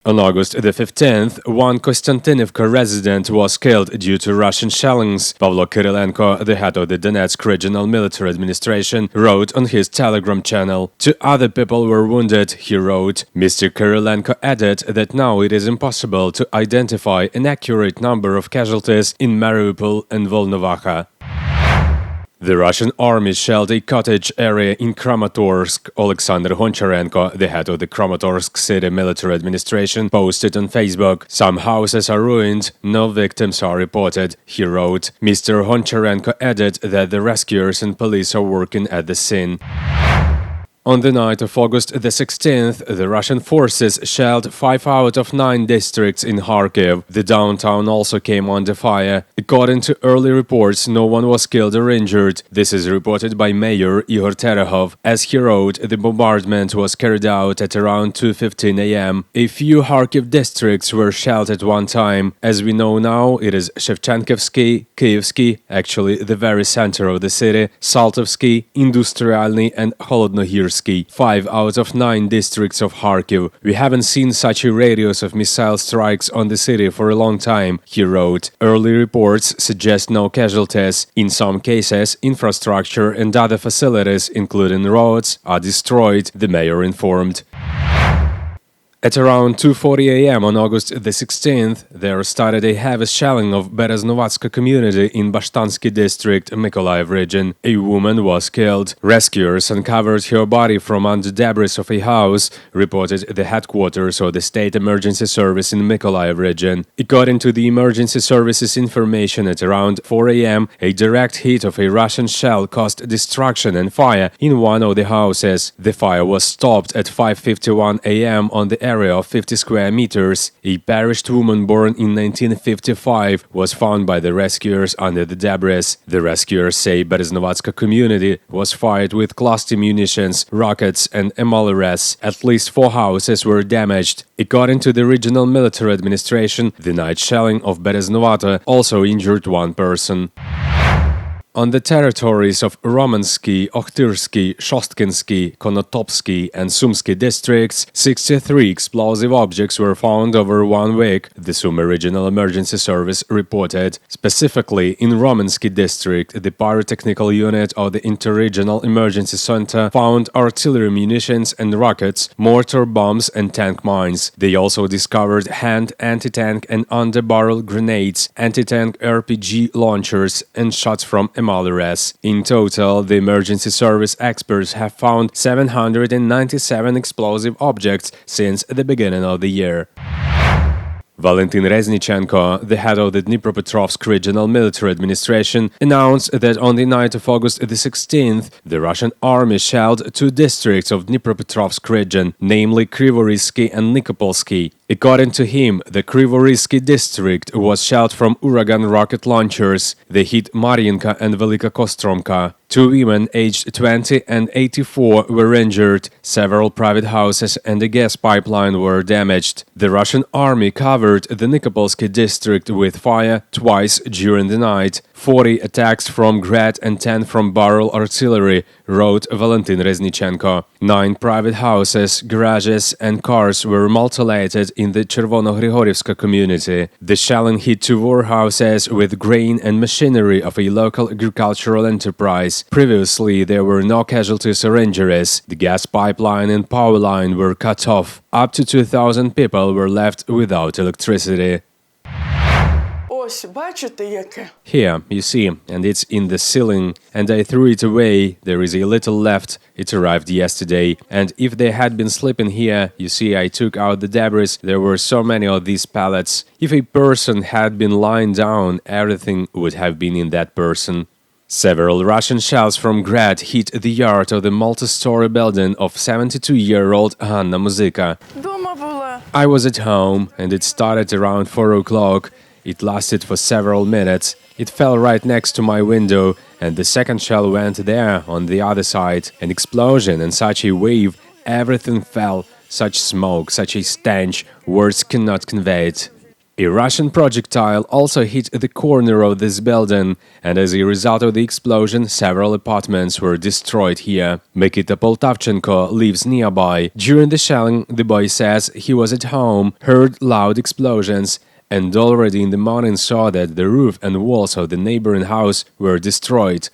On August the 15th, one Konstantinivka resident was killed due to Russian shellings. Pavlo Kyrylenko, the head of the Donetsk Regional Military Administration, wrote on his Telegram channel. Two other people were wounded, he wrote. Mr. Kyrylenko added that now it is impossible to identify an accurate number of casualties in Mariupol and Volnovakha. The Russian army shelled a cottage area in Kramatorsk. Alexander Honcharenko, the head of the Kramatorsk city military administration, posted on Facebook, "Some houses are ruined, no victims are reported," he wrote. Mr. Honcharenko added that the rescuers and police are working at the scene. On the night of August the 16th, the Russian forces shelled 5 out of 9 districts in Kharkiv. The downtown also came under fire. According to early reports, no one was killed or injured. This is reported by Mayor Igor Terehov. As he wrote, the bombardment was carried out at around 2:15 a.m. A few Kharkiv districts were shelled at one time. As we know now, it is Shevchenkivsky, Kyivsky, actually the very center of the city, Saltovsky, Industrialny and Holodnohir. 5 out of 9 districts of Kharkiv. We haven't seen such a radius of missile strikes on the city for a long time, he wrote. Early reports suggest no casualties. In some cases, infrastructure and other facilities, including roads, are destroyed, the mayor informed. At around 2:40 a.m. on August the 16th, there started a heavy shelling of Bereznehuvate community in Bashtansky district, Mykolaiv region. A woman was killed. Rescuers uncovered her body from under debris of a house, reported the headquarters of the State Emergency Service in Mykolaiv region. According to the emergency services information, at around 4 a.m., a direct hit of a Russian shell caused destruction and fire in one of the houses. The fire was stopped at 5:51 a.m. on the area of 50 square meters. A perished woman born in 1955 was found by the rescuers under the debris. The rescuers say Bereznehuvate community was fired with cluster munitions, rockets and MLRS. At least 4 houses were damaged. According to the regional military administration, the night shelling of Bereznehuvate also injured one person. On the territories of Romansky, Okhtyrsky, Shostkinsky, Konotopsky and Sumsky districts, 63 explosive objects were found over 1 week, the Sumy Regional Emergency Service reported. Specifically, in Romansky district, the pyrotechnical unit of the Interregional Emergency Center found artillery munitions and rockets, mortar bombs and tank mines. They also discovered hand anti-tank and underbarrel grenades, anti-tank RPG launchers and shots from MLRS. In total, the emergency service experts have found 797 explosive objects since the beginning of the year. Valentin Reznichenko, the head of the Dnipropetrovsk Regional Military Administration, announced that on the night of August the 16th, the Russian army shelled 2 districts of Dnipropetrovsk region, namely Krivorisky and Nikopolsky. According to him, the Krivorisky district was shelled from Uragan rocket launchers. They hit Mariinka and Velika Kostromka. 2 women aged 20 and 84 were injured. Several private houses and a gas pipeline were damaged. The Russian army covered the Nikopolsky district with fire twice during the night. 40 attacks from Grad and 10 from barrel artillery, wrote Valentin Reznichenko. 9 private houses, garages and cars were mutilated in the Chervonogorivska community. The shelling hit 2 warehouses with grain and machinery of a local agricultural enterprise. Previously, there were no casualties or injuries. The gas pipeline and power line were cut off. Up to 2,000 people were left without electricity. Here, you see, and it's in the ceiling, and I threw it away. There is a little left. It arrived yesterday, and if they had been sleeping here, you see, I took out the debris. There were so many of these pallets. If a person had been lying down, everything would have been in that person. Several Russian shells from Grad hit the yard of the multi-story building of 72-year-old Hanna Muzika. I was at home, and it started around 4 o'clock. It lasted for several minutes. It fell right next to my window, and the second shell went there, on the other side. An explosion and such a wave, everything fell. Such smoke, such a stench, words cannot convey it. A Russian projectile also hit the corner of this building, and as a result of the explosion, several apartments were destroyed here. Mikita Poltavchenko lives nearby. During the shelling, the boy says he was at home, heard loud explosions, and already in the morning saw that the roof and walls of the neighboring house were destroyed.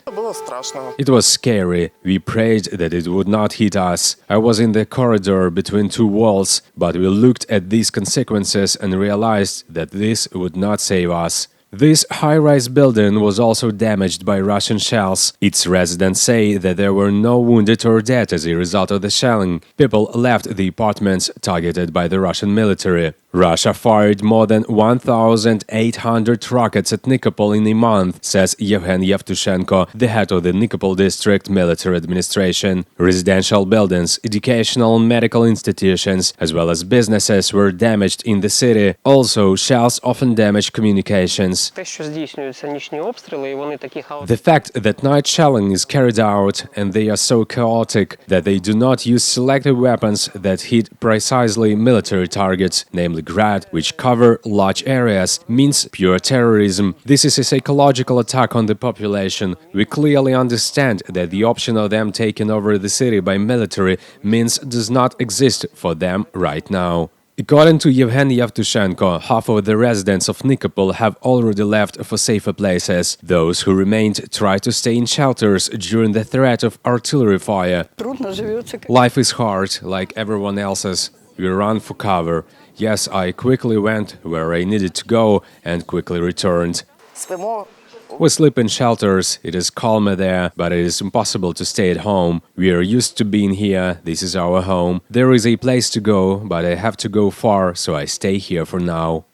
It was scary. We prayed that it would not hit us. I was in the corridor between two walls, but we looked at these consequences and realized that this would not save us. This high-rise building was also damaged by Russian shells. Its residents say that there were no wounded or dead as a result of the shelling. People left the apartments targeted by the Russian military. Russia fired more than 1,800 rockets at Nikopol in a month, says Yevhen Yevtushenko, the head of the Nikopol district military administration. Residential buildings, educational and medical institutions, as well as businesses were damaged in the city. Also, shells often damage communications. The fact that night shelling is carried out and they are so chaotic that they do not use selective weapons that hit precisely military targets, namely Grad, which cover large areas, means pure terrorism. This is a psychological attack on the population. We clearly understand that the option of them taking over the city by military means does not exist for them right now. According to Yevhen Yevtushenko, half of the residents of Nikopol have already left for safer places. Those who remained try to stay in shelters during the threat of artillery fire. Life is hard, like everyone else's. We run for cover. Yes, I quickly went where I needed to go and quickly returned. We sleep in shelters, it is calmer there, but it is impossible to stay at home. We are used to being here, this is our home. There is a place to go, but I have to go far, so I stay here for now.